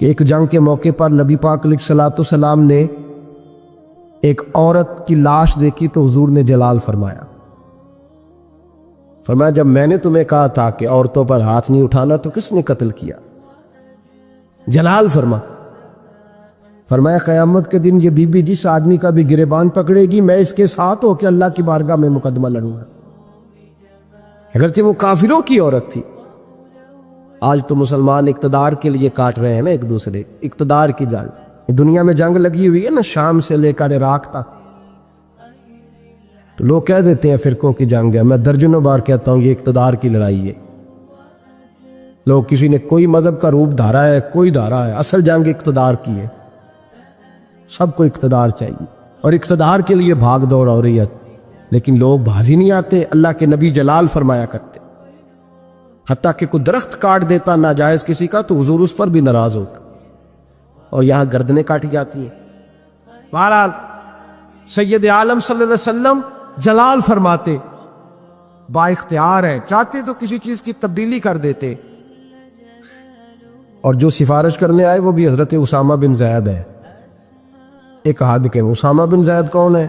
کہ ایک جنگ کے موقع پر نبی پاک علیہ الصلوۃ والسلام نے ایک عورت کی لاش دیکھی تو حضور نے جلال فرمایا۔ فرمایا جب میں نے تمہیں کہا تھا کہ عورتوں پر ہاتھ نہیں اٹھانا تو کس نے قتل کیا؟ جلال فرمایا قیامت کے دن یہ بی بی جس آدمی کا بھی گریبان پکڑے گی میں اس کے ساتھ ہو کے اللہ کی بارگاہ میں مقدمہ لڑوں گا، اگرچہ وہ کافروں کی عورت تھی۔ آج تو مسلمان اقتدار کے لیے کاٹ رہے ہیں نا ایک دوسرے، اقتدار کی جنگ، دنیا میں جنگ لگی ہوئی ہے نا، شام سے لے کر عراق تک، تو لوگ کہہ دیتے ہیں فرقوں کی جنگ ہے، میں درجنوں بار کہتا ہوں یہ اقتدار کی لڑائی ہے۔ لوگ کسی نے کوئی مذہب کا روپ دھارا ہے، کوئی دھارا ہے، اصل جنگ اقتدار کی ہے۔ سب کو اقتدار چاہیے اور اقتدار کے لیے بھاگ دوڑ ہو رہی ہے، لیکن لوگ باز ہی نہیں آتے۔ اللہ کے نبی جلال فرمایا کرتے، حتیٰ کہ کوئی درخت کاٹ دیتا ناجائز کسی کا تو حضور اس پر بھی ناراض ہوتا، اور یہاں گردنیں کاٹی جاتی ہیں۔ بہرحال سید عالم صلی اللہ علیہ وسلم جلال فرماتے، با اختیار ہے، چاہتے تو کسی چیز کی تبدیلی کر دیتے، اور جو سفارش کرنے آئے وہ بھی حضرت اسامہ بن زید ہے۔ ایک ہاتھ کے اسامہ بن زید کون ہے؟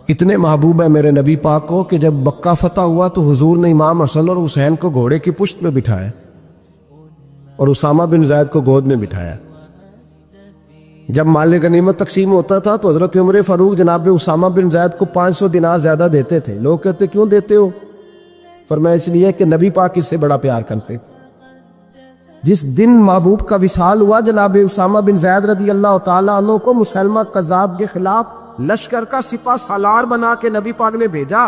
اتنے محبوب ہے میرے نبی پاک کو کہ جب مکہ فتح ہوا تو حضور نے امام حسن اور حسین کو گھوڑے کی پشت میں بٹھایا اور اسامہ بن زید کو گود میں بٹھایا۔ جب مال غنیمت تقسیم ہوتا تھا تو حضرت عمر فاروق جناب اسامہ بن زید کو 500 دینار زیادہ دیتے تھے۔ لوگ کہتے کیوں دیتے ہو؟ فرمایا اس لیے کہ نبی پاک اس سے بڑا پیار کرتے۔ جس دن محبوب کا وصال ہوا جناب اسامہ بن زید رضی اللہ تعالیٰ عنہ کو مسلمہ کذاب کے خلاف لشکر کا سپہ سالار بنا کے نبی پاک نے بھیجا۔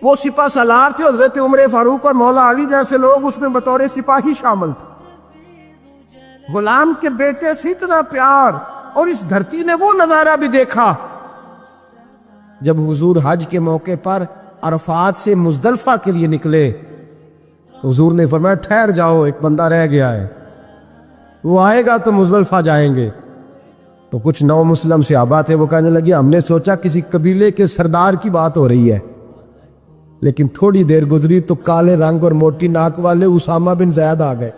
وہ سپہ سالار تھے حضرت عمر فاروق اور مولا علی جیسے لوگ، اس میں بطور سپاہی شامل تھے۔ غلام کے بیٹے سے اتنا پیار، اور اس دھرتی نے وہ نظارہ بھی دیکھا جب حضور حج کے موقع پر عرفات سے مزدلفہ کے لیے نکلے تو حضور نے فرمایا ٹھہر جاؤ، ایک بندہ رہ گیا ہے، وہ آئے گا تو مزدلفہ جائیں گے۔ تو کچھ نو مسلم صحابہ تھے، وہ کہنے لگے ہم نے سوچا کسی قبیلے کے سردار کی بات ہو رہی ہے، لیکن تھوڑی دیر گزری تو کالے رنگ اور موٹی ناک والے اسامہ بن زید آ گئے۔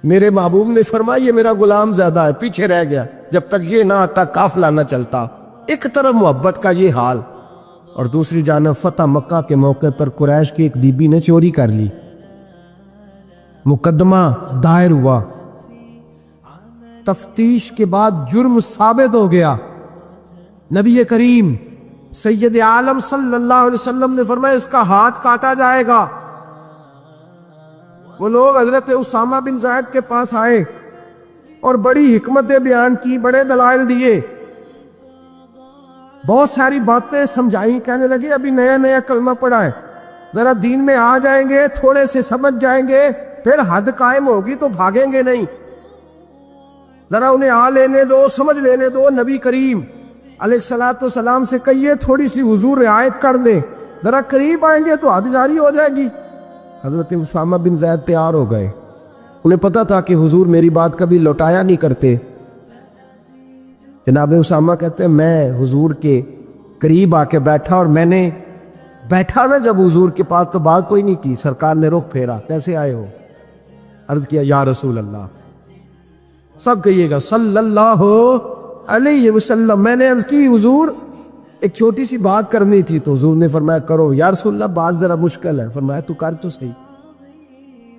میرے محبوب نے فرمایا یہ میرا غلام زیادہ ہے، پیچھے رہ گیا، جب تک یہ نہ آتا قافلہ نہ چلتا۔ ایک طرف محبت کا یہ حال، اور دوسری جانب فتح مکہ کے موقع پر قریش کی ایک بی بی نے چوری کر لی، مقدمہ دائر ہوا، تفتیش کے بعد جرم ثابت ہو گیا۔ نبی کریم سید عالم صلی اللہ علیہ وسلم نے فرمایا اس کا ہاتھ کاٹا جائے گا۔ وہ لوگ حضرت اسامہ بن زید کے پاس آئے اور بڑی حکمتیں بیان کی، بڑے دلائل دیے، بہت ساری باتیں سمجھائیں، کہنے لگے ابھی نیا نیا کلمہ پڑھا ہے، ذرا دین میں آ جائیں گے، تھوڑے سے سمجھ جائیں گے، پھر حد قائم ہوگی تو بھاگیں گے نہیں، ذرا انہیں آ لینے دو، سمجھ لینے دو۔ نبی کریم علیہ الصلوۃ والسلام سے کہیے تھوڑی سی حضور رعایت کر دیں، ذرا قریب آئیں گے تو حد جاری ہو جائے گی۔ حضرت اسامہ بن زید تیار ہو گئے، انہیں پتا تھا کہ حضور میری بات کبھی لوٹایا نہیں کرتے۔ جناب اسامہ کہتے ہیں میں حضور کے قریب آ کے بیٹھا، اور میں نے بیٹھا نا جب حضور کے پاس تو بات کوئی نہیں کی، سرکار نے رخ پھیرا، کیسے آئے ہو؟ عرض کیا یا رسول اللہ، سب کہیے گا صلی اللہ علیہ وسلم۔ میں نے عرض کی حضور ایک چھوٹی سی بات کرنی تھی، تو حضور نے فرمایا کرو۔ یا رسول اللہ بات ذرا مشکل ہے، فرمایا تو کر تو صحیح۔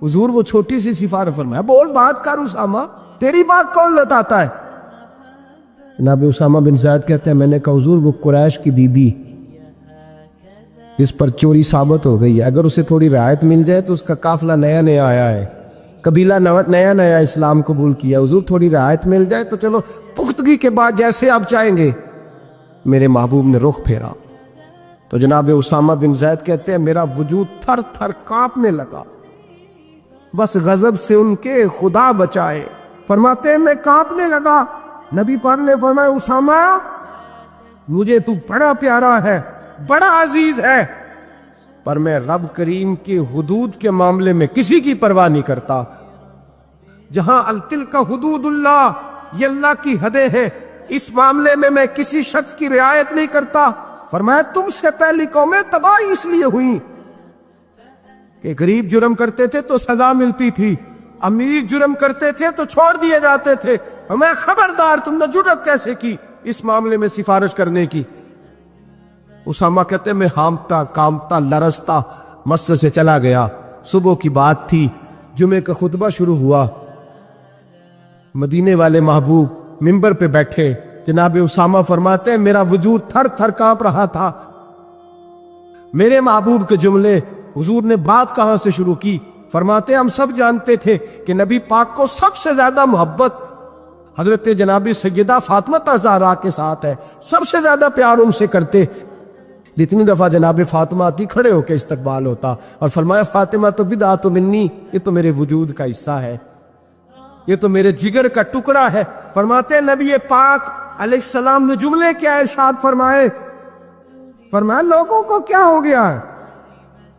حضور وہ چھوٹی سی سفارش، فرمایا بول بات کر اسامہ، تیری بات کون لوٹاتا ہے؟ جناب اسامہ بن زید کہتے ہیں میں نے کہا حضور وہ قریش کی بی بی اس پر چوری ثابت ہو گئی ہے، اگر اسے تھوڑی رعایت مل جائے تو اس کا قافلہ نیا نیا آیا ہے، قبیلہ نیا نیا اسلام قبول کیا، حضور تھوڑی رعایت مل جائے تو چلو پختگی کے بعد جیسے آپ چاہیں گے۔ میرے محبوب نے رخ پھیرا تو جناب اسامہ بن زید کہتے ہیں میرا وجود تھر تھر کانپنے لگا، بس غضب سے ان کے خدا بچائے۔ فرماتے ہیں میں کانپنے لگا، نبی پاک نے فرمایا اسامہ مجھے تو بڑا پیارا ہے، بڑا عزیز ہے، پر میں رب کریم کی حدود کے معاملے میں کسی کی پرواہ نہیں کرتا۔ جہاں تلک حدود اللہ، یہ اللہ کی حدیں ہیں، اس معاملے میں میں کسی شخص کی رعایت نہیں کرتا۔ فرمایا تم سے پہلی قومیں تباہی اس لیے ہوئی کہ غریب جرم کرتے تھے تو سزا ملتی تھی، امیر جرم کرتے تھے تو چھوڑ دیے جاتے تھے، اور میں خبردار، تم نے جرت کیسے کی اس معاملے میں سفارش کرنے کی؟ اسامہ کہتے میں ہامتا کامتا لرزتا مسجد سے چلا گیا، صبح کی بات تھی، جمعے کا خطبہ شروع ہوا، مدینے والے محبوب منبر پہ بیٹھے، جناب اسامہ فرماتے ہیں میرا وجود تھر تھر کانپ رہا تھا، میرے محبوب کے جملے، حضور نے بات کہاں سے شروع کی؟ فرماتے ہم سب جانتے تھے کہ نبی پاک کو سب سے زیادہ محبت حضرت جناب سیدہ فاطمہ زہرا کے ساتھ ہے، سب سے زیادہ پیار ان سے کرتے۔ جتنی دفعہ جناب فاطمہ آتی کھڑے ہو کے استقبال ہوتا، اور فرمایا فاطمہ تو بضعۃ منی، یہ تو میرے وجود کا حصہ ہے، یہ تو میرے جگر کا ٹکڑا ہے۔ فرماتے نبی پاک علیہ السلام نے جملے کیا ارشاد فرمائے؟ فرمایا لوگوں کو کیا ہو گیا ہے،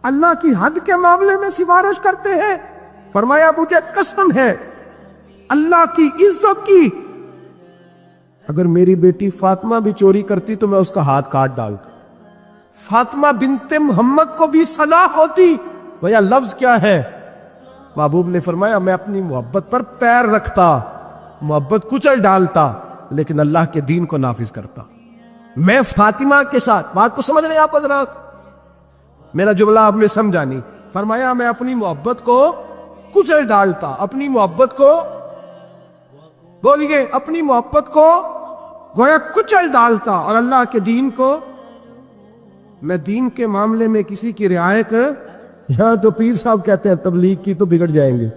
اللہ کی حد کے معاملے میں سفارش کرتے ہیں؟ فرمایا مجھے قسم ہے اللہ کی عزت کی، اگر میری بیٹی فاطمہ بھی چوری کرتی تو میں اس کا ہاتھ کاٹ ڈالتا، فاطمہ بنت محمد کو بھی صلاح ہوتی۔ بھیا لفظ کیا ہے؟ محبوب نے فرمایا میں اپنی محبت پر پیر رکھتا، محبت کچل ڈالتا، لیکن اللہ کے دین کو نافذ کرتا۔ میں فاطمہ کے ساتھ، بات کو سمجھ رہے ہیں آپ حضرات؟ میرا جملہ آپ نے سمجھا نہیں۔ فرمایا میں اپنی محبت کو کچل ڈالتا، اپنی محبت کو، بولیے، اپنی محبت کو گویا کچل ڈالتا، اور اللہ کے دین کو، میں دین کے معاملے میں کسی کی رعایت، یہاں تو پیر صاحب کہتے ہیں تبلیغ کی تو بگڑ جائیں گے،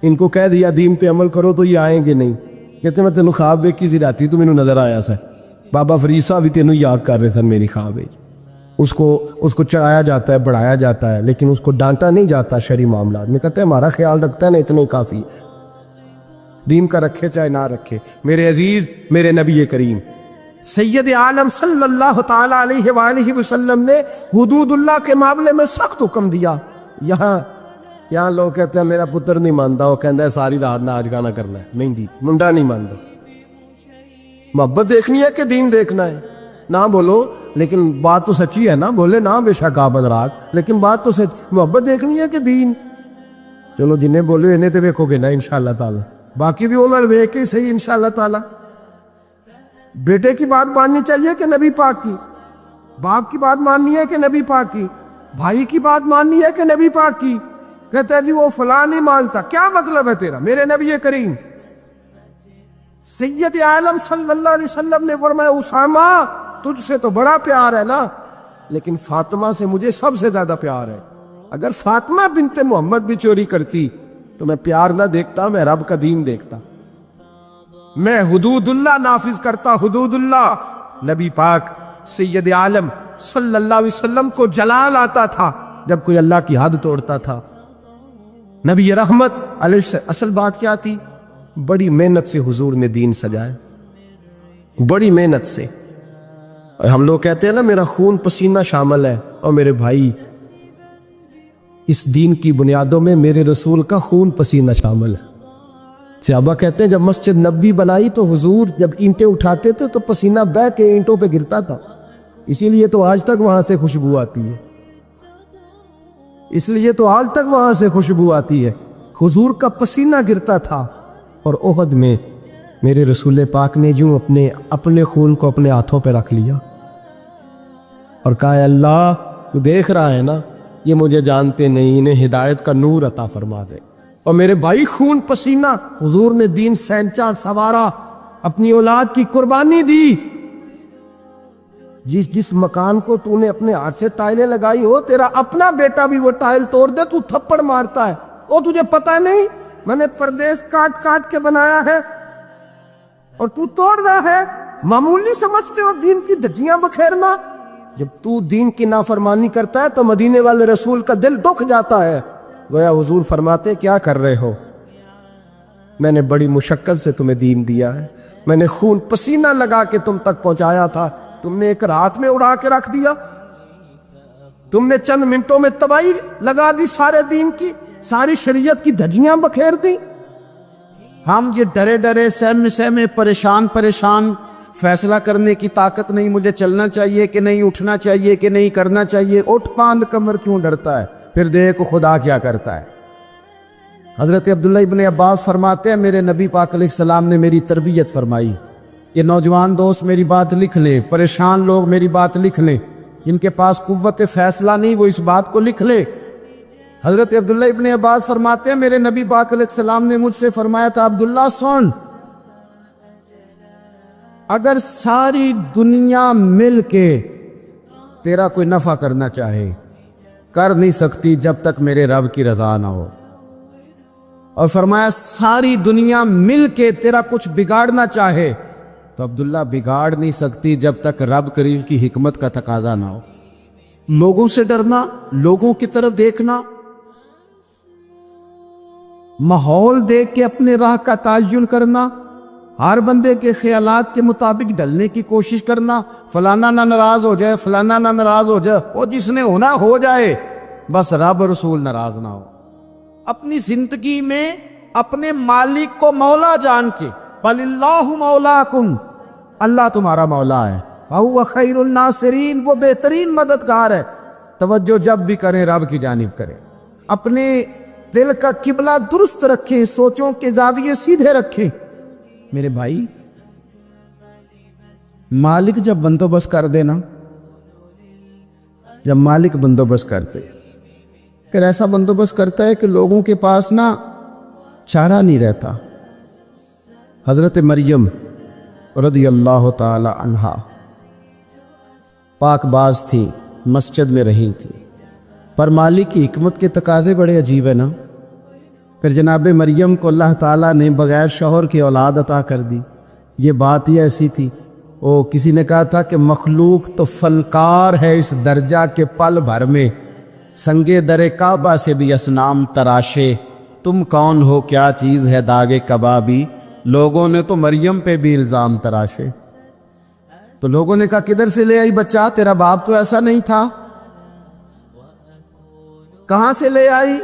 ان کو کہہ دیا دین پہ عمل کرو تو یہ آئیں گے نہیں، کہتے میں تینوں خواب ویکھی سی راتی تو مینوں نظر آیا سا، بابا فرید صاحب بھی تینوں یاد کر رہے سن میری خواب ہے۔ اس کو چڑھایا جاتا ہے، بڑھایا جاتا ہے، لیکن اس کو ڈانٹا نہیں جاتا شرعی معاملات میں، کہتے ہیں ہمارا خیال رکھتا ہے نا اتنا ہی کافی ہے، دین کا رکھے چاہے نہ رکھے۔ میرے عزیز، میرے نبی کریم سید عالم صلی اللہ تعالی علیہ وآلہ وسلم نے حدود اللہ کے معاملے میں سخت حکم دیا۔ یہاں لوگ کہتے ہیں میرا پتر نہیں مانتا، وہ کہتا ہے ساری رات ناچ گانا کرنا ہے، مہندی منڈا نہیں مانتا۔ محبت دیکھنی ہے کہ دین دیکھنا ہے؟ نہ بولو، لیکن بات تو سچی ہے نا، بولے نہ بے شک آپ حضرات، لیکن بات تو سچ، محبت دیکھنی ہے کہ دین؟ چلو جنہیں بولے انہیں تو دیکھو گے نا انشاءاللہ تعالی، باقی بھی انہیں دیکھ کے صحیح انشاءاللہ تعالی۔ بیٹے کی بات ماننی چاہیے کہ نبی پاک کی؟ باپ کی بات ماننی ہے کہ نبی پاک کی؟ بھائی کی بات ماننی ہے کہ نبی پاک کی؟ کہتے ہیں جی وہ فلاں نہیں مانتا، کیا مطلب ہے تیرا؟ میرے نبی کریم سید عالم صلی اللہ علیہ وسلم نے فرمایا اسامہ تجھ سے تو بڑا پیار ہے نا، لیکن فاطمہ سے مجھے سب سے زیادہ پیار ہے، اگر فاطمہ بنت محمد بھی چوری کرتی تو میں پیار نہ دیکھتا، میں رب کا دین دیکھتا، میں حدود اللہ نافذ کرتا، حدود اللہ۔ نبی پاک سید عالم صلی اللہ علیہ وسلم کو جلال آتا تھا جب کوئی اللہ کی حد توڑتا تھا۔ نبی رحمت علیہ السلام، اصل بات کیا تھی؟ بڑی محنت سے حضور نے دین سجائے، بڑی محنت سے۔ ہم لوگ کہتے ہیں نا میرا خون پسینہ شامل ہے، اور میرے بھائی اس دین کی بنیادوں میں میرے رسول کا خون پسینہ شامل ہے۔ صحابہ کہتے ہیں جب مسجد نبوی بنائی تو حضور جب اینٹیں اٹھاتے تھے تو پسینہ بہہ کے اینٹوں پہ گرتا تھا، اسی لیے تو آج تک وہاں سے خوشبو آتی ہے، اس لیے تو آج تک وہاں سے خوشبو آتی ہے، حضور کا پسینہ گرتا تھا۔ اور احد میں میرے رسول پاک نے یوں اپنے خون کو اپنے ہاتھوں پہ رکھ لیا اور کہا اے اللہ تو دیکھ رہا ہے نا، یہ مجھے جانتے نہیں، انہیں ہدایت کا نور عطا فرما دے۔ اور میرے بھائی خون پسینہ حضور نے دین سینچا سوارا، اپنی اولاد کی قربانی دی۔ جس مکان کو تو نے اپنے ہاتھ سے ٹائلیں لگائی ہو، تیرا اپنا بیٹا بھی وہ ٹائل توڑ دے تو تھپڑ مارتا ہے، وہ تجھے پتہ نہیں میں نے پردیس کاٹ کاٹ کے بنایا ہے اور تو توڑ رہا ہے؟ معمولی سمجھتے ہو دین کی دھجیاں بکھیرنا؟ جب تو دین کی نافرمانی کرتا ہے تو مدینے والے رسول کا دل دکھ جاتا ہے۔ گویا حضور فرماتے کیا کر رہے ہو؟ میں نے بڑی مشقت سے تمہیں دین دیا ہے، میں نے خون پسینہ لگا کے تم تک پہنچایا تھا، تم نے ایک رات میں اڑا کے رکھ دیا، تم نے چند منٹوں میں تباہی لگا دی سارے دین کی، ساری شریعت کی دھجیاں بکھیر دی۔ ہم یہ ڈرے ڈرے سہمے پریشان فیصلہ کرنے کی طاقت نہیں، مجھے چلنا چاہیے کہ نہیں، اٹھنا چاہیے کہ نہیں، کرنا چاہیے، اٹھ باندھ کمر کیوں ڈرتا ہے؟ پھر دیکھ خدا کیا کرتا ہے۔ حضرت عبداللہ ابن عباس فرماتے ہیں میرے نبی پاک علیہ السلام نے میری تربیت فرمائی. یہ نوجوان دوست میری بات لکھ لیں، پریشان لوگ میری بات لکھ لیں، جن کے پاس قوت فیصلہ نہیں وہ اس بات کو لکھ لے. حضرت عبداللہ ابن عباس فرماتے ہیں میرے نبی پاک علیہ السلام نے مجھ سے فرمایا تھا عبداللہ سن، اگر ساری دنیا مل کے تیرا کوئی نفع کرنا چاہے کر نہیں سکتی جب تک میرے رب کی رضا نہ ہو. اور فرمایا ساری دنیا مل کے تیرا کچھ بگاڑنا چاہے تو عبداللہ بگاڑ نہیں سکتی جب تک رب کریم کی حکمت کا تقاضا نہ ہو. لوگوں سے ڈرنا، لوگوں کی طرف دیکھنا، ماحول دیکھ کے اپنے راہ کا تعین کرنا، ہر بندے کے خیالات کے مطابق ڈلنے کی کوشش کرنا، فلانا نہ ناراض ہو جائے، فلانا نہ ناراض ہو جائے، وہ جس نے ہونا ہو جائے، بس رب رسول ناراض نہ ہو. اپنی زندگی میں اپنے مالک کو مولا جان کے بل اللہ مولاکم، اللہ تمہارا مولا ہے، وہو خیر الناصرین، وہ بہترین مددگار ہے. توجہ جب بھی کریں رب کی جانب کریں، اپنے دل کا قبلہ درست رکھیں، سوچوں کے زاویے سیدھے رکھیں. میرے بھائی مالک جب بندوبست کر دے نا، جب مالک بندوبست کرتے پھر ایسا بندوبست کرتا ہے کہ لوگوں کے پاس نا چارہ نہیں رہتا. حضرت مریم رضی اللہ تعالی عنہا پاک باز تھی، مسجد میں رہی تھی، پر مالک کی حکمت کے تقاضے بڑے عجیب ہیں نا. پھر جناب مریم کو اللہ تعالیٰ نے بغیر شوہر کی اولاد عطا کر دی. یہ بات ہی ایسی تھی، کسی نے کہا تھا کہ مخلوق تو فنکار ہے اس درجہ کے پل بھر میں سنگے در کعبہ سے بھی اصنام تراشے، تم کون ہو کیا چیز ہے داغ کبابی. لوگوں نے تو مریم پہ بھی الزام تراشے. تو لوگوں نے کہا کدھر سے لے آئی بچہ، تیرا باپ تو ایسا نہیں تھا، کہاں سے لے آئی؟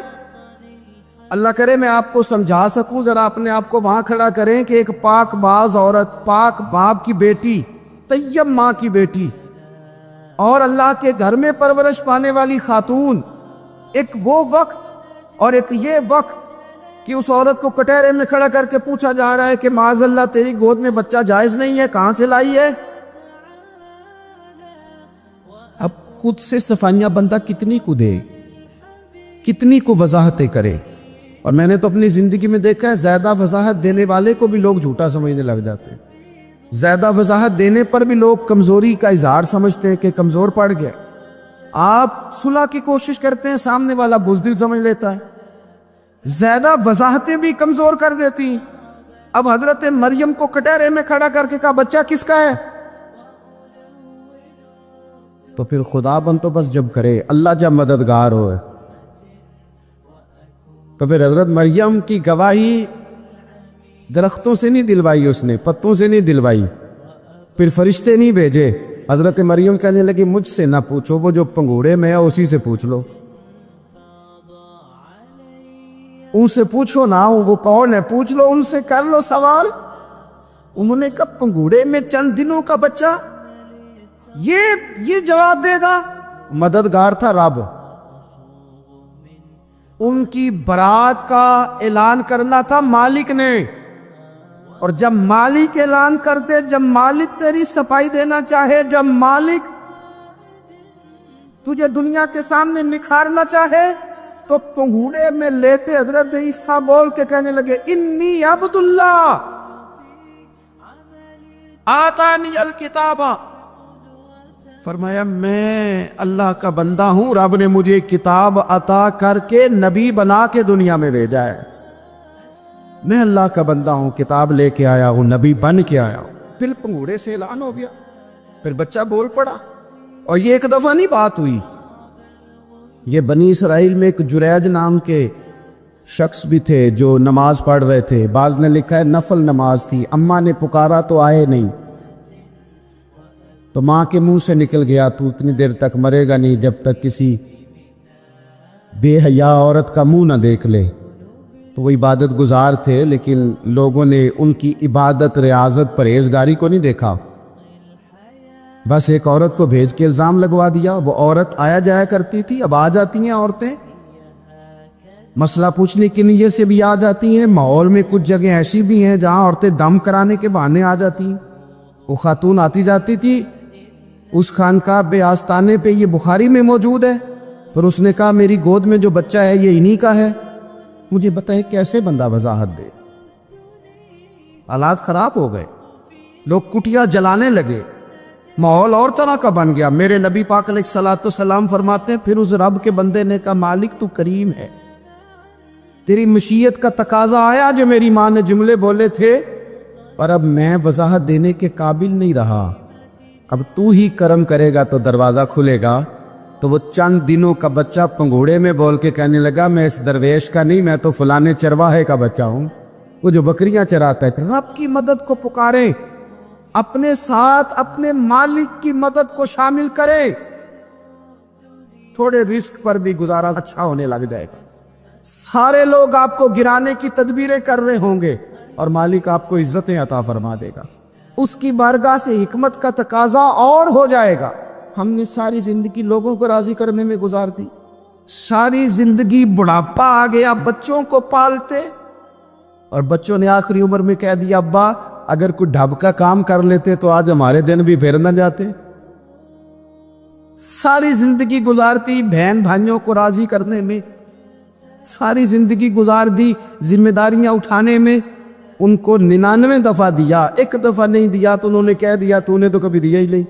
اللہ کرے میں آپ کو سمجھا سکوں، ذرا اپنے آپ کو وہاں کھڑا کریں کہ ایک پاک باز عورت، پاک باپ کی بیٹی، طیب ماں کی بیٹی، اور اللہ کے گھر میں پرورش پانے والی خاتون، ایک وہ وقت اور ایک یہ وقت کہ اس عورت کو کٹہرے میں کھڑا کر کے پوچھا جا رہا ہے کہ معاذ اللہ تیری گود میں بچہ جائز نہیں ہے، کہاں سے لائی ہے؟ اب خود سے صفائیاں بندہ کتنی کو دے، کتنی کو وضاحتیں کرے. اور میں نے تو اپنی زندگی میں دیکھا ہے زیادہ وضاحت دینے والے کو بھی لوگ جھوٹا سمجھنے لگ جاتے ہیں. زیادہ وضاحت دینے پر بھی لوگ کمزوری کا اظہار سمجھتے ہیں کہ کمزور پڑ گیا. آپ صلح کی کوشش کرتے ہیں، سامنے والا بزدل سمجھ لیتا ہے. زیادہ وضاحتیں بھی کمزور کر دیتی ہیں. اب حضرت مریم کو کٹہرے میں کھڑا کر کے کہا بچہ کس کا ہے؟ تو پھر خدا بندوبست جب کرے، اللہ جب مددگار ہوئے، تو پھر حضرت مریم کی گواہی درختوں سے نہیں دلوائی، اس نے پتوں سے نہیں دلوائی، پھر فرشتے نہیں بھیجے. حضرت مریم کہنے لگی مجھ سے نہ پوچھو، وہ جو پنگوڑے میں ہے اسی سے پوچھ لو، ان سے پوچھو نا، وہ کون ہے پوچھ لو، ان سے کر لو سوال. انہوں نے کہا پنگوڑے میں چند دنوں کا بچہ یہ جواب دے گا؟ مددگار تھا رب. ان کی برات کا اعلان کرنا تھا مالک نے، اور جب مالک اعلان کر دے، جب مالک تیری صفائی دینا چاہے، جب مالک تجھے دنیا کے سامنے نکھارنا چاہے، تو پنگوڑے میں لیتے حضرت عیسیٰ بول کے کہنے لگے انی عبداللہ آتانی الکتاب، فرمایا میں اللہ کا بندہ ہوں، رب نے مجھے کتاب عطا کر کے نبی بنا کے دنیا میں بھیجا ہے. میں اللہ کا بندہ ہوں، کتاب لے کے آیا ہوں، نبی بن کے آیا ہوں. پھر پنگوڑے سے اعلان ہو گیا، پھر بچہ بول پڑا. اور یہ ایک دفعہ نہیں بات ہوئی، یہ بنی اسرائیل میں ایک جریج نام کے شخص بھی تھے جو نماز پڑھ رہے تھے. بعض نے لکھا ہے نفل نماز تھی، اماں نے پکارا تو آئے نہیں، تو ماں کے منہ سے نکل گیا تو اتنی دیر تک مرے گا نہیں جب تک کسی بے حیا عورت کا منہ نہ دیکھ لے. تو وہ عبادت گزار تھے، لیکن لوگوں نے ان کی عبادت، ریاضت، پرہیزگاری کو نہیں دیکھا. بس ایک عورت کو بھیج کے الزام لگوا دیا. وہ عورت آیا جایا کرتی تھی، اب آ جاتی ہیں عورتیں. مسئلہ پوچھنے کی نیت سے بھی آ جاتی ہیں، ماحول میں کچھ جگہ ایسی بھی ہیں جہاں عورتیں دم کرانے کے بہانے آ جاتی ہیں۔ وہ خاتون آتی جاتی تھی اس خانقاہ بے آستانے پہ، یہ بخاری میں موجود ہے، پھر اس نے کہا میری گود میں جو بچہ ہے یہ انہی کا ہے۔ مجھے بتائیں کیسے بندہ وضاحت دے؟ حالات خراب ہو گئے، لوگ کٹیا جلانے لگے، ماحول اور طرح کا بن گیا۔ میرے نبی پاک علیہ الصلوۃ والسلام فرماتے ہیں پھر اس رب کے بندے نے کہا مالک تو کریم ہے، تیری مشیت کا تقاضا آیا جو میری ماں نے جملے بولے تھے، اور اب میں وضاحت دینے کے قابل نہیں رہا، اب تو ہی کرم کرے گا تو دروازہ کھلے گا۔ تو وہ چند دنوں کا بچہ پنگوڑے میں بول کے کہنے لگا میں اس درویش کا نہیں، میں تو فلانے چرواہے کا بچہ ہوں، وہ جو بکریاں چراتا ہے۔ رب کی مدد کو پکاریں، اپنے ساتھ اپنے مالک کی مدد کو شامل کریں، تھوڑے رزق پر بھی گزارا اچھا ہونے لگ جائے گا۔ سارے لوگ آپ کو گرانے کی تدبیریں کر رہے ہوں گے اور مالک آپ کو عزتیں عطا فرما دے گا، اس کی بارگاہ سے حکمت کا تقاضا اور ہو جائے گا۔ ہم نے ساری زندگی لوگوں کو راضی کرنے میں گزار دی، ساری زندگی بڑھاپا آ گیا بچوں کو پالتے، اور بچوں نے آخری عمر میں کہہ دیا ابا اگر کوئی ڈھب کا کام کر لیتے تو آج ہمارے دن بھی پھر نہ جاتے۔ ساری زندگی گزارتی بہن بھائیوں کو راضی کرنے میں، ساری زندگی گزار دی ذمہ داریاں اٹھانے میں، ان کو 99 دفعہ دیا، ایک دفعہ نہیں دیا تو انہوں نے کہہ دیا تو نے تو کبھی دیا ہی نہیں،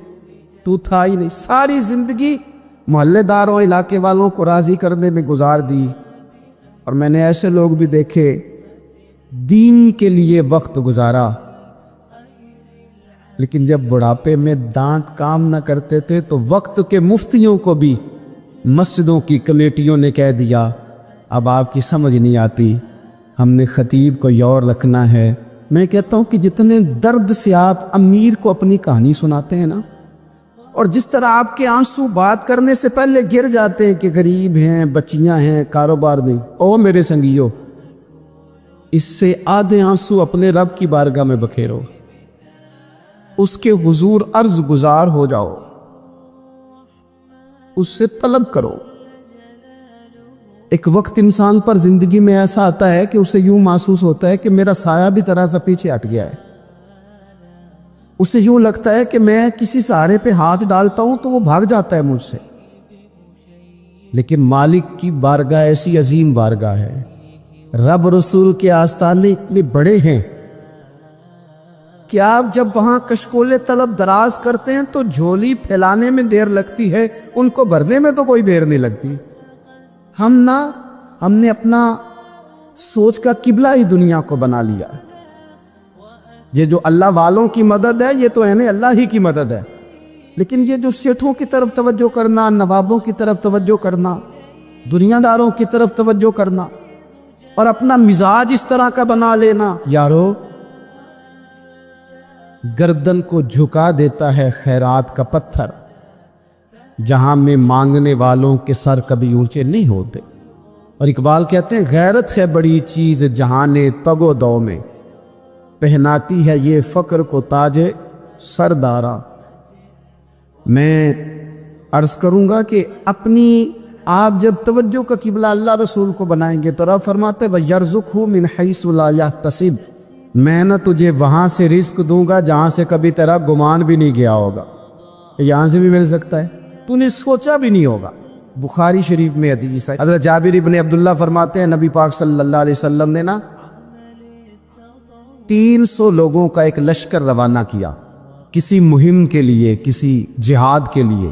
تو تھا ہی نہیں۔ ساری زندگی محلے داروں علاقے والوں کو راضی کرنے میں گزار دی، اور میں نے ایسے لوگ بھی دیکھے دین کے لیے وقت گزارا، لیکن جب بڑھاپے میں دانت کام نہ کرتے تھے تو وقت کے مفتیوں کو بھی مسجدوں کی کمیٹیوں نے کہہ دیا اب آپ کی سمجھ نہیں آتی، ہم نے خطیب کو یور رکھنا ہے۔ میں کہتا ہوں کہ جتنے درد سے آپ امیر کو اپنی کہانی سناتے ہیں نا، اور جس طرح آپ کے آنسو بات کرنے سے پہلے گر جاتے ہیں کہ غریب ہیں، بچیاں ہیں، کاروبار نہیں، او میرے سنگیو، اس سے آدھے آنسو اپنے رب کی بارگاہ میں بکھیرو، اس کے حضور عرض گزار ہو جاؤ، اس سے طلب کرو۔ ایک وقت انسان پر زندگی میں ایسا آتا ہے کہ اسے یوں محسوس ہوتا ہے کہ میرا سایہ بھی ذرا سا پیچھے ہٹ گیا ہے، اسے یوں لگتا ہے کہ میں کسی سہارے پہ ہاتھ ڈالتا ہوں تو وہ بھاگ جاتا ہے مجھ سے، لیکن مالک کی بارگاہ ایسی عظیم بارگاہ ہے، رب رسول کے آستانے اتنے بڑے ہیں کہ آپ جب وہاں کشکول طلب دراز کرتے ہیں تو جھولی پھیلانے میں دیر لگتی ہے، ان کو بھرنے میں تو کوئی دیر نہیں لگتی۔ ہم نے اپنا سوچ کا قبلہ ہی دنیا کو بنا لیا۔ یہ جو اللہ والوں کی مدد ہے یہ تو اللہ ہی کی مدد ہے، لیکن یہ جو سیٹھوں کی طرف توجہ کرنا، نوابوں کی طرف توجہ کرنا، دنیا داروں کی طرف توجہ کرنا، اور اپنا مزاج اس طرح کا بنا لینا، یارو گردن کو جھکا دیتا ہے خیرات کا پتھر، جہاں میں مانگنے والوں کے سر کبھی اونچے نہیں ہوتے۔ اور اقبال کہتے ہیں غیرت ہے بڑی چیز جہان تگ و دو میں، پہناتی ہے یہ فقر کو تاج سردارا۔ میں عرض کروں گا کہ اپنی آپ جب توجہ کا قبلہ اللہ رسول کو بنائیں گے تو رب فرماتے وَيَرْزُقْهُ مِنْ حَيْثُ لَا يَحْتَسِبُ، میں نہ تجھے وہاں سے رزق دوں گا جہاں سے کبھی تیرا گمان بھی نہیں گیا ہوگا، یہاں سے بھی مل سکتا ہے، تو نے سوچا بھی نہیں ہوگا۔ بخاری شریف میں حدیث ہے، حضرت جابر ابن عبداللہ فرماتے ہیں نبی پاک صلی اللہ علیہ وسلم نے 300 لوگوں کا ایک لشکر روانہ کیا کسی مہم کے لیے، کسی جہاد کے لیے۔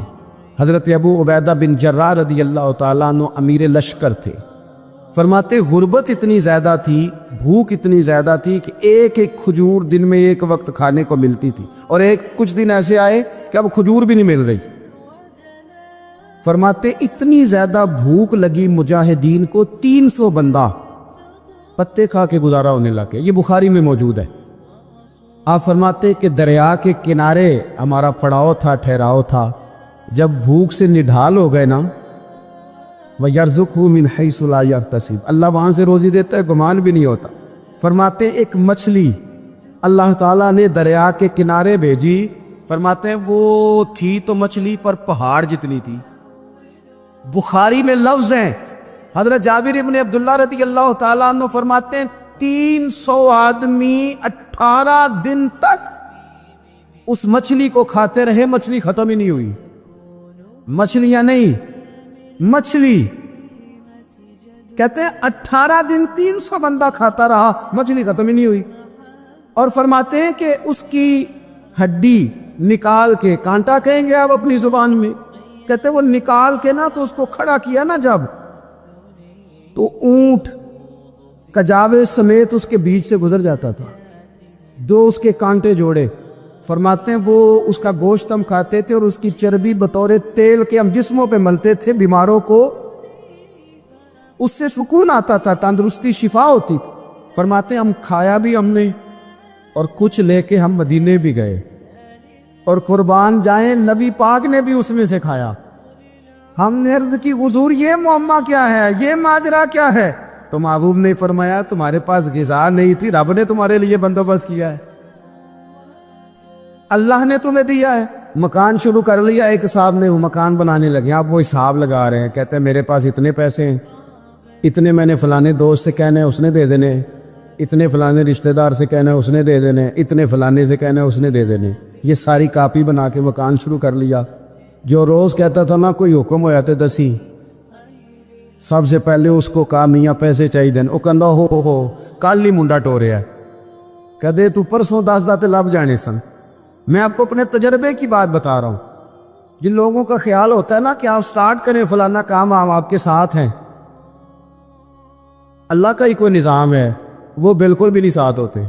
حضرت ابو عبیدہ بن جراح رضی اللہ تعالیٰ عنہ امیر لشکر تھے۔ فرماتے غربت اتنی زیادہ تھی، بھوک اتنی زیادہ تھی کہ ایک ایک کھجور دن میں ایک وقت کھانے کو ملتی تھی، اور کچھ دن ایسے آئے کہ اب کھجور بھی نہیں مل رہی۔ فرماتے اتنی زیادہ بھوک لگی مجاہدین کو، 300 بندہ پتے کھا کے گزارا ہونے لگے۔ یہ بخاری میں موجود ہے۔ آپ فرماتے کہ دریا کے کنارے ہمارا پڑاؤ تھا، ٹھہراؤ تھا، جب بھوک سے نڈھال ہو گئے نا، وَيَرْزُقْهُ مِنْ حَيْثُ لَا يَحْتَسِبُ، اللہ وہاں سے روزی دیتا ہے، گمان بھی نہیں ہوتا۔ فرماتے ایک مچھلی اللہ تعالیٰ نے دریا کے کنارے بھیجی، فرماتے ہیں وہ تھی تو مچھلی پر پہاڑ جتنی تھی۔ بخاری میں لفظ ہیں حضرت جابر ابن عبداللہ رضی اللہ تعالیٰ عنہ فرماتے ہیں 300 آدمی 18 دن تک اس مچھلی کو کھاتے رہے، مچھلی ختم ہی نہیں ہوئی. مچھلیاں نہیں، مچھلی. کہتے ہیں 18 دن 300 بندہ کھاتا رہا، مچھلی ختم ہی نہیں ہوئی. اور فرماتے ہیں کہ اس کی ہڈی نکال کے، کانٹا کہیں گے آپ اپنی زبان میں، کہتے ہیں وہ نکال کے نا تو اس کو کھڑا کیا نا جب، تو اونٹ کجاوے سمیت اس کے بیچ سے گزر جاتا تھا. دو اس کے کانٹے جوڑے. فرماتے ہیں وہ اس کا گوشت ہم کھاتے تھے اور اس کی چربی بطور تیل کے ہم جسموں پہ ملتے تھے، بیماروں کو اس سے سکون آتا تھا، تندرستی شفا ہوتی تھی. فرماتے ہیں ہم کھایا بھی ہم نے، اور کچھ لے کے ہم مدینے بھی گئے، اور قربان جائیں نبی پاک نے بھی اس میں سے کھایا. ہم نے عرض کی حضور یہ معمہ کیا ہے، یہ ماجرا کیا ہے؟ تو محبوب نے فرمایا تمہارے پاس غذا نہیں تھی، رب نے تمہارے لیے بندوبست کیا ہے، اللہ نے تمہیں دیا ہے. مکان شروع کر لیا، ایک صاحب نے وہ مکان بنانے لگے، آپ وہ حساب لگا رہے ہیں، کہتے ہیں میرے پاس اتنے پیسے ہیں، اتنے میں نے فلانے دوست سے کہنا ہے اس نے دے دینے، اتنے فلانے رشتہ دار سے کہنا ہے اس نے دے دینے، اتنے فلانے سے کہنا ہے اس نے دے دینے. یہ ساری کاپی بنا کے مکان شروع کر لیا. جو روز کہتا تھا نا کوئی حکم ہو جاتے دسی، سب سے پہلے اس کو کہا میاں پیسے چاہیے دین. وہ کہندا ہو کل ہی منڈا ٹوریا، کدے تو پرسوں 10 داتے لب جانے سن. میں آپ کو اپنے تجربے کی بات بتا رہا ہوں. جن لوگوں کا خیال ہوتا ہے نا کہ آپ سٹارٹ کریں فلانا کام، ہم آپ کے ساتھ ہیں، اللہ کا ہی کوئی نظام ہے، وہ بالکل بھی نہیں ساتھ ہوتے.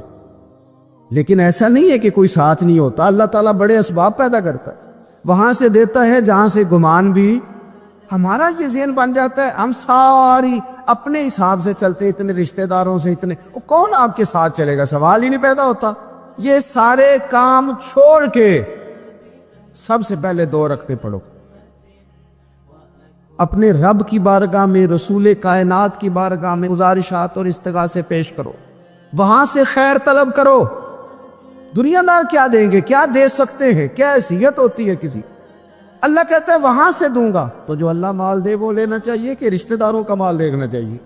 لیکن ایسا نہیں ہے کہ کوئی ساتھ نہیں ہوتا، اللہ تعالیٰ بڑے اسباب پیدا کرتا ہے، وہاں سے دیتا ہے جہاں سے گمان بھی. ہمارا یہ ذہن بن جاتا ہے ہم ساری اپنے حساب سے چلتے، اتنے رشتہ داروں سے، اتنے، وہ کون آپ کے ساتھ چلے گا؟ سوال ہی نہیں پیدا ہوتا. یہ سارے کام چھوڑ کے سب سے پہلے 2 رکعتیں پڑھو، اپنے رب کی بارگاہ میں، رسول کائنات کی بارگاہ میں گزارشات اور استغاثے پیش کرو، وہاں سے خیر طلب کرو. دنیا دار کیا دیں گے، کیا دے سکتے ہیں، کیا حیثیت ہوتی ہے کسی؟ اللہ کہتا ہے وہاں سے دوں گا. تو جو اللہ مال دے وہ لینا چاہیے کہ رشتہ داروں کا مال دیکھنا چاہیے؟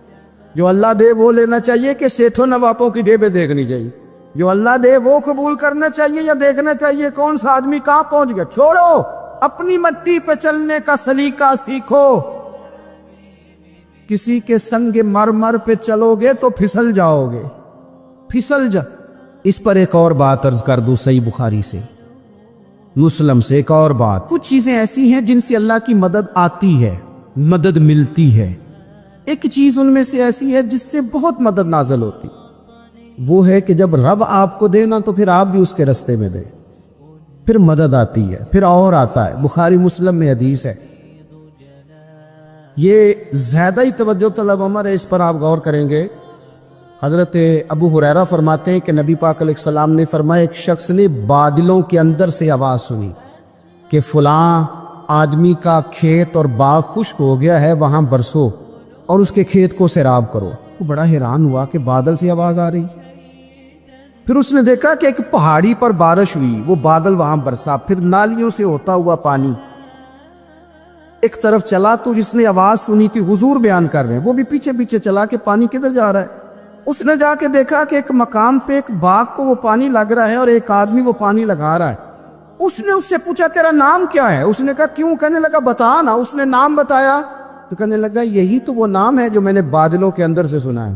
جو اللہ دے وہ لینا چاہیے کہ سیٹھوں نوابوں کی جیبیں دیکھنی چاہیے؟ جو اللہ دے وہ قبول کرنا چاہیے یا دیکھنا چاہیے کون سا آدمی کہاں پہنچ گیا؟ چھوڑو، اپنی مٹی پہ چلنے کا سلیقہ سیکھو. کسی کے سنگ مرمر پہ چلو گے تو پھسل جاؤ گے، پھسل جا. اس پر ایک اور بات عرض کر دوں، صحیح بخاری سے، مسلم سے ایک اور بات. کچھ چیزیں ایسی ہیں جن سے اللہ کی مدد آتی ہے، مدد ملتی ہے. ایک چیز ان میں سے ایسی ہے جس سے بہت مدد نازل ہوتی، وہ ہے کہ جب رب آپ کو دے نا تو پھر آپ بھی اس کے رستے میں دیں، پھر مدد آتی ہے، پھر اور آتا ہے. بخاری مسلم میں حدیث ہے، یہ زیادہ ہی توجہ طلب عمر ہے، اس پر آپ غور کریں گے. حضرت ابو ہریرہ فرماتے ہیں کہ نبی پاک علیہ السلام نے فرمایا ایک شخص نے بادلوں کے اندر سے آواز سنی کہ فلاں آدمی کا کھیت اور باغ خشک ہو گیا ہے، وہاں برسو اور اس کے کھیت کو سیراب کرو. وہ بڑا حیران ہوا کہ بادل سے آواز آ رہی. پھر اس نے دیکھا کہ ایک پہاڑی پر بارش ہوئی، وہ بادل وہاں برسا، پھر نالیوں سے ہوتا ہوا پانی ایک طرف چلا. تو جس نے آواز سنی تھی، حضور بیان کر رہے ہیں، وہ بھی پیچھے پیچھے چلا کہ پانی کدھر جا رہا ہے. اس نے جا کے دیکھا کہ ایک مقام پہ ایک باغ کو وہ پانی لگ رہا ہے اور ایک آدمی وہ پانی لگا رہا ہے. اس نے اس سے پوچھا تیرا نام کیا ہے؟ اس نے کہا کیوں؟ کہنے لگا بتا نا. اس نے نام بتایا تو کہنے لگا یہی تو وہ نام ہے جو میں نے بادلوں کے اندر سے سنا ہے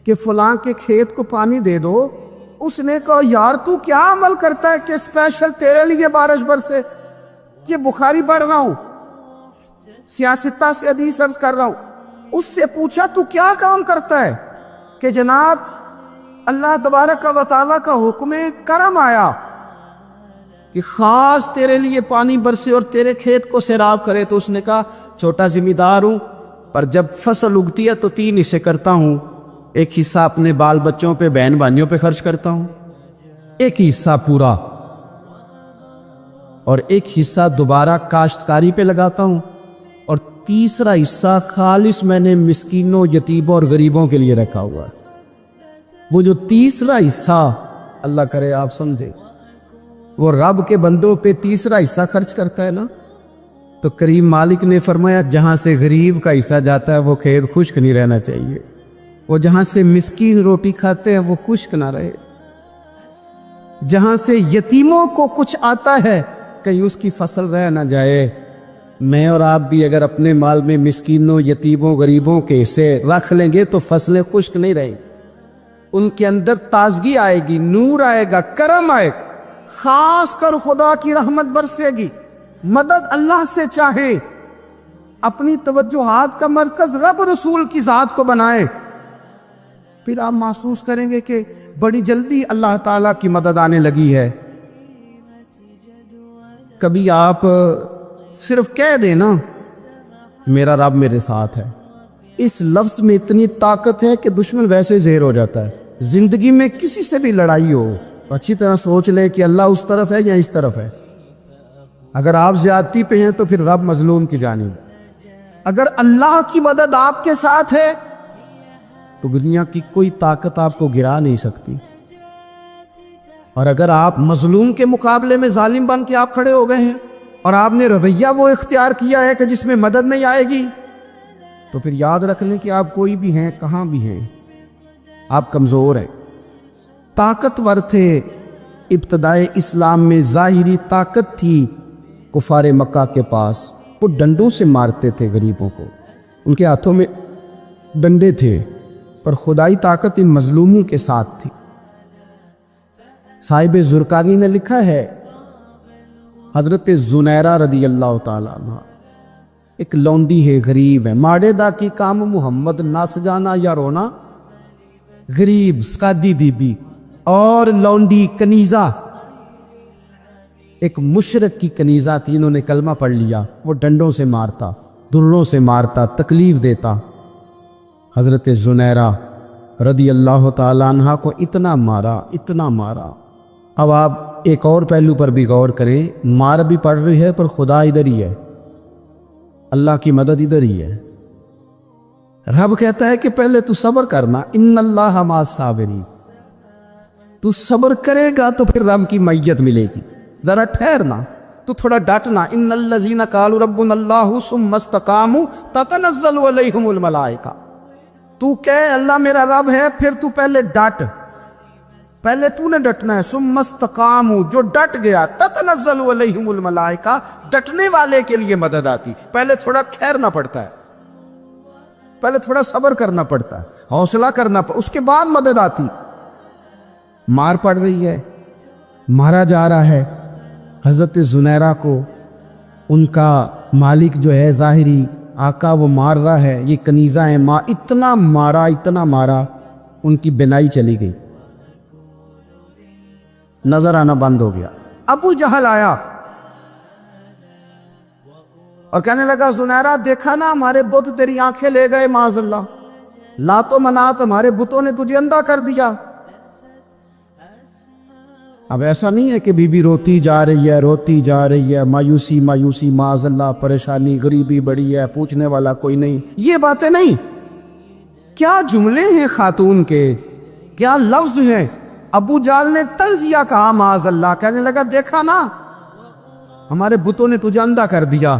کہ فلاں کے کھیت کو پانی دے دو. اس نے کہا یار تو کیا عمل کرتا ہے کہ اسپیشل تیرے لیے بارش برسے؟ یہ بخاری پڑھ رہا ہوں، سیاستہ سے حدیث عرض کر رہا ہوں. اس سے پوچھا تو کیا کام کرتا ہے؟ کہ جناب اللہ تبارک و تعالیٰ کا حکم کرم آیا کہ خاص تیرے لیے پانی برسے اور تیرے کھیت کو سیراب کرے. تو اس نے کہا چھوٹا ذمہ دار ہوں، پر جب فصل اگتی ہے تو 3 حصے کرتا ہوں. ایک حصہ اپنے بال بچوں پہ، بہن بھائیوں پہ خرچ کرتا ہوں، ایک حصہ پورا، اور ایک حصہ دوبارہ کاشتکاری پہ لگاتا ہوں، اور تیسرا حصہ خالص میں نے مسکینوں، یتیموں اور غریبوں کے لیے رکھا ہوا ہے. وہ جو تیسرا حصہ، اللہ کرے آپ سمجھے، وہ رب کے بندوں پہ تیسرا حصہ خرچ کرتا ہے نا، تو کریم مالک نے فرمایا جہاں سے غریب کا حصہ جاتا ہے وہ کھیت خشک نہیں رہنا چاہیے، وہ جہاں سے مسکین روٹی کھاتے ہیں وہ خشک نہ رہے، جہاں سے یتیموں کو کچھ آتا ہے کہیں اس کی فصل رہ نہ جائے۔ میں اور آپ بھی اگر اپنے مال میں مسکینوں، یتیموں، غریبوں کے حصے رکھ لیں گے تو فصلیں خشک نہیں رہیں گی، ان کے اندر تازگی آئے گی، نور آئے گا، کرم آئے گا، خاص کر خدا کی رحمت برسے گی، مدد اللہ سے چاہے، اپنی توجہات کا مرکز رب رسول کی ذات کو بنائے، پھر آپ محسوس کریں گے کہ بڑی جلدی اللہ تعالیٰ کی مدد آنے لگی ہے۔ کبھی آپ صرف کہہ دیں نا میرا رب میرے ساتھ ہے، اس لفظ میں اتنی طاقت ہے کہ دشمن ویسے زہر ہو جاتا ہے۔ زندگی میں کسی سے بھی لڑائی ہو اچھی طرح سوچ لے کہ اللہ اس طرف ہے یا اس طرف ہے۔ اگر آپ زیادتی پہ ہیں تو پھر رب مظلوم کی جانب، اگر اللہ کی مدد آپ کے ساتھ ہے تو دنیا کی کوئی طاقت آپ کو گرا نہیں سکتی، اور اگر آپ مظلوم کے مقابلے میں ظالم بن کے آپ کھڑے ہو گئے ہیں اور آپ نے رویہ وہ اختیار کیا ہے کہ جس میں مدد نہیں آئے گی، تو پھر یاد رکھ لیں کہ آپ کوئی بھی ہیں، کہاں بھی ہیں، آپ کمزور ہیں۔ طاقتور تھے ابتدائے اسلام میں، ظاہری طاقت تھی کفار مکہ کے پاس، وہ ڈنڈوں سے مارتے تھے غریبوں کو، ان کے ہاتھوں میں ڈنڈے تھے، پر خدائی طاقت ان مظلوموں کے ساتھ تھی۔ صاحب زرقانی نے لکھا ہے حضرت زنیرہ رضی اللہ تعالیٰ عنہ ایک لونڈی ہے، غریب ہے، ماڑے دا کی کام محمد نس جانا یا رونا، غریب سکادی بی بی اور لونڈی کنیزہ، ایک مشرک کی کنیزہ تھی، انہوں نے کلمہ پڑھ لیا، وہ ڈنڈوں سے مارتا، دروں سے مارتا، تکلیف دیتا۔ حضرت زنیرہ رضی اللہ تعالیٰ عنہ کو اتنا مارا، اتنا مارا۔ اب آپ ایک اور پہلو پر بھی غور کریں، مار بھی پڑ رہی ہے پر خدا ادھر ہی ہے، اللہ کی مدد ادھر ہی ہے۔ رب کہتا ہے کہ پہلے تو صبر کرنا، ان اللہ مع الصابرین، تو صبر کرے گا تو پھر رب کی معیت ملے گی، ذرا ٹھہرنا، تو تھوڑا ڈٹنا۔ ان الذین قالوا ربنا اللہ ثم استقاموا تتنزل علیہم الملائکہ، تو کہے اللہ میرا رب ہے، پھر تو پہلے ڈٹ، پہلے تو نے ڈٹنا ہے۔ ثم استقاموا، جو ڈٹ گیا، تتنزل علیہم الملائکہ، ڈٹنے والے کے لیے مدد آتی، پہلے تھوڑا ٹھہرنا پڑتا ہے، پہلے تھوڑا صبر کرنا پڑتا ہے، حوصلہ کرنا پڑتا، اس کے بعد مدد آتی۔ مار پڑ رہی ہے، مارا جا رہا ہے حضرت زنیرہ کو، ان کا مالک جو ہے ظاہری آقا وہ مار رہا ہے، یہ کنیزہ ہیں، ماں اتنا مارا، اتنا مارا، ان کی بینائی چلی گئی، نظر آنا بند ہو گیا۔ ابو جہل آیا اور کہنے لگا زنیرہ دیکھا نا ہمارے بت تیری آنکھیں لے گئے، معاذ اللہ، لات و منات ہمارے بتوں نے تجھے اندھا کر دیا۔ اب ایسا نہیں ہے کہ بی بی روتی جا رہی ہے، روتی جا رہی ہے، مایوسی مایوسی، معاذ اللہ، پریشانی، غریبی بڑی ہے، پوچھنے والا کوئی نہیں، یہ باتیں نہیں۔ کیا جملے ہیں خاتون کے، کیا لفظ ہیں۔ ابو جال نے تنزیہ کہا، معاذ اللہ، کہنے لگا دیکھا نا ہمارے بتوں نے تجھے اندھا کر دیا۔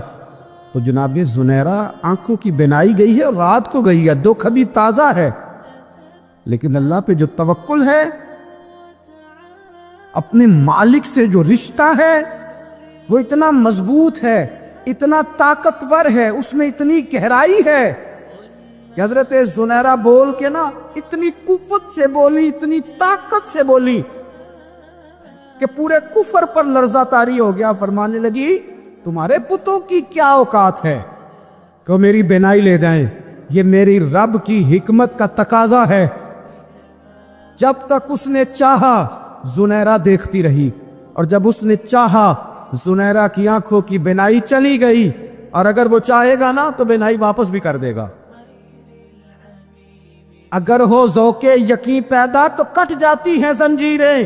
تو جناب زنیرہ آنکھوں کی بینائی گئی ہے اور رات کو گئی ہے، دکھ ابھی تازہ ہے، لیکن اللہ پہ جو توکل ہے، اپنے مالک سے جو رشتہ ہے وہ اتنا مضبوط ہے، اتنا طاقتور ہے، اس میں اتنی گہرائی ہے کہ حضرت زنیرہ بول کے نا اتنی قوت سے بولی، اتنی طاقت سے بولی کہ پورے کفر پر لرزہ طاری ہو گیا۔ فرمانے لگی تمہارے بتوں کی کیا اوقات ہے کہ وہ میری بینائی لے جائیں، یہ میری رب کی حکمت کا تقاضا ہے۔ جب تک اس نے چاہا زنیرہ دیکھتی رہی، اور جب اس نے چاہا زنیرہ کی آنکھوں کی بینائی چلی گئی، اور اگر وہ چاہے گا نا تو بینائی واپس بھی کر دے گا۔ اگر ہو ذوق یقین پیدا تو کٹ جاتی ہیں زنجیریں،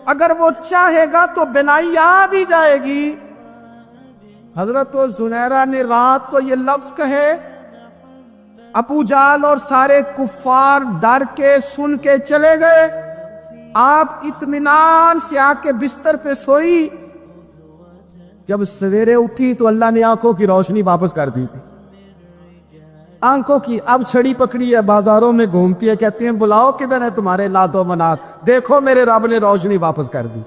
اگر وہ چاہے گا تو بینائی آ بھی جائے گی۔ حضرت زنیرہ نے رات کو یہ لفظ کہے، ابو جال اور سارے کفار ڈر کے سن کے چلے گئے، آپ اطمینان سے آ کے بستر پہ سوئی۔ جب سویرے اٹھی تو اللہ نے آنکھوں کی روشنی واپس کر دی تھی، آنکھوں کی، اب چھڑی پکڑی ہے، بازاروں میں گھومتی ہے، کہتے ہیں بلاؤ کدھر ہے تمہارے لات و منات، دیکھو میرے رب نے روشنی واپس کر دی۔